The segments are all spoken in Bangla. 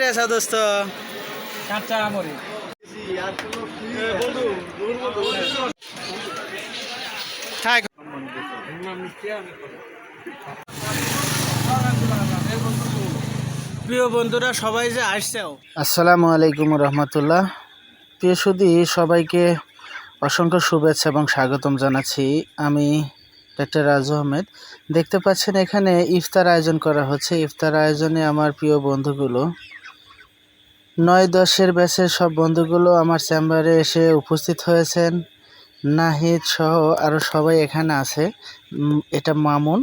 किधर ऐसा दोस्तों কাঁচা মরি ঠাক প্রিয় বন্ধুরা সবাই যে আসছেও। আসসালামু আলাইকুম রহমতুল্লাহ। প্রিয় সুধী সবাইকে অসংখ্য শুভেচ্ছা এবং স্বাগতম জানাচ্ছি। আমি ডাক্তার রাজু আহমেদ। দেখতে পাচ্ছেন এখানে ইফতার আয়োজন করা হচ্ছে। ইফতার আয়োজনে আমার প্রিয় বন্ধুগুলো ৯-১০-এর ব্যাচের সব বন্ধুগুলো আমার চেম্বারে এসে উপস্থিত হয়েছেন। নাহিদ সহ আরও সবাই এখানে আছে। এটা মামুন,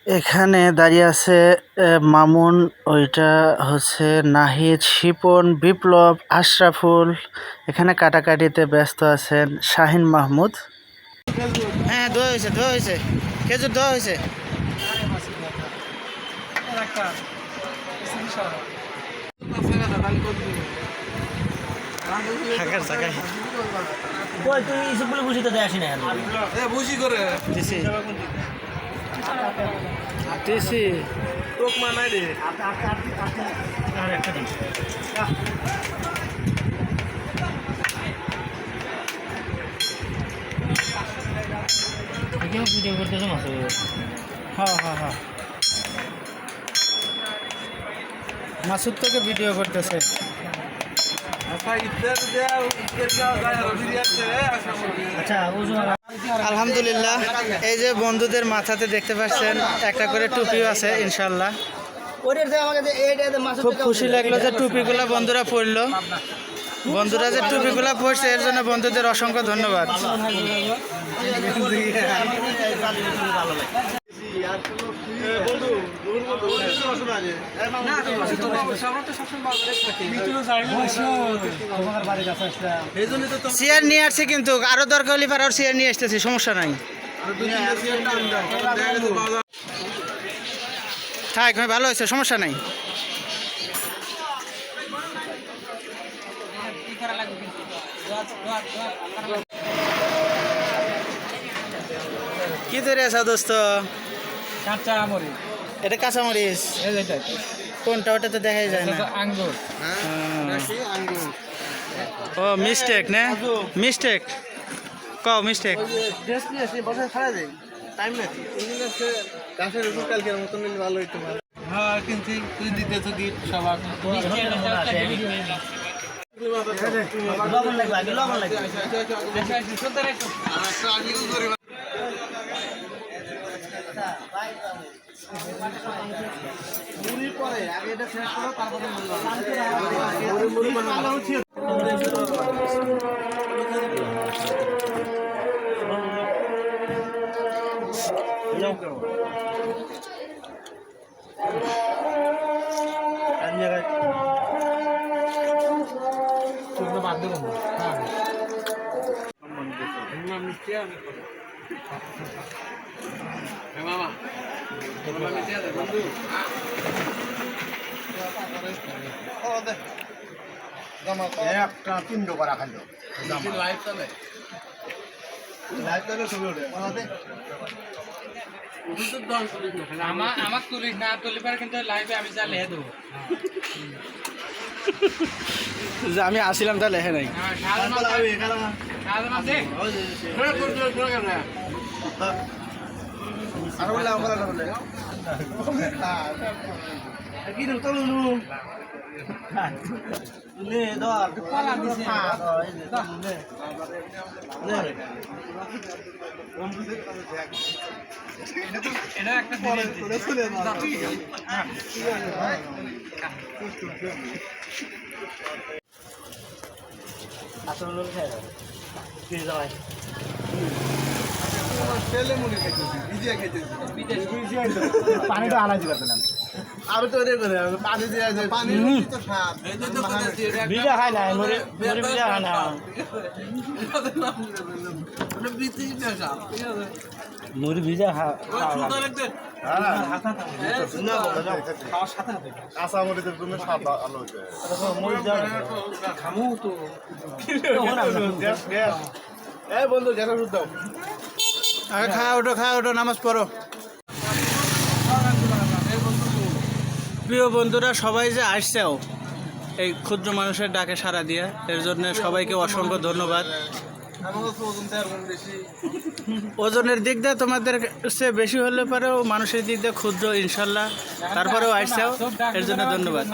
এখানে দাঁড়িয়ে আছে মামুন, ওইটা হচ্ছে নাহিদ, শিপন, বিপ্লব, আশরাফুল। এখানে কাটাকাটিতে ব্যস্ত আছেন শাহিন মাহমুদ। হ্যাঁ দোয়া হয়েছে খেজুর দোয়া হয়েছে। তুই ইসবগুলো বুঝি তো দেয় আসি না বুঝি করে দিছি তোক মানাই রে আর একটা দিন ভিডিও করতেছে মাসে। হ্যাঁ মাসুদ তোকে ভিডিও করতেছে। আচ্ছা আলহামদুলিল্লাহ, এই যে বন্ধুদের মাথাতে দেখতে পাচ্ছেন একটা করে টুপিও আছে ইনশাল্লাহ। খুব খুশি লাগলো যে টুপিগুলা বন্ধুরা পরলো। বন্ধুরা যে টুপিগুলা পরছে এর জন্য বন্ধুদের অসংখ্য ধন্যবাদ। চেয়ার নিয়ে আসছি, কিন্তু আরো দরকার হলে আর চেয়ার নিয়ে আসতেছি, সমস্যা নাই। থাক ভাই, ভালো হয়েছে, সমস্যা নাই। কি ধরে আসা দোস্ত? কাঁচা মরি এটা কাঁচামরিচ। কোনটা? ওটা তো দেখাই যায় না। আঙ্গুর ও মিস্টেক না, মিস্টেক কও মিস্টেক। হ্যাঁ কিন্তু তুই দিতেছ গিফট সবার লবণ লাগবে, আগে লবণ লাগবে। একটা তিনটো করা খাইল লাইভ চলে ছবি ওঠে আমার তুলিস না, তুলিবার কিন্তু লাইভে আমি যা লেহে দেবো। আমি আসিলাম তাহলে হ্যাঁ নাই। এটা একটা পানিটা আনাইতে পারবে না। আমি তো পানি দিয়ে পানি তো স্বাদ ভিজা খায় না, ভিজা খায় না। মুড়ি ভিজা কাঁচা মরিচের জন্য স্বাদ আলো খামু তো বন্ধু গ্যাস ওষুধ দাও। আরে খা ওঠো নামাজ পড়ো। প্রিয় বন্ধুরা সবাই যে আসছেও এই ক্ষুদ্র মানুষের ডাকে সাড়া দিয়ে, এর জন্য সবাইকে অসংখ্য ধন্যবাদ। ওজনের দিক দিয়ে তোমাদের চেয়ে বেশি হলে পরেও মানুষের দিক দিয়ে ক্ষুদ্র ইনশাল্লাহ, তারপরেও আসছেও, এর জন্য ধন্যবাদ।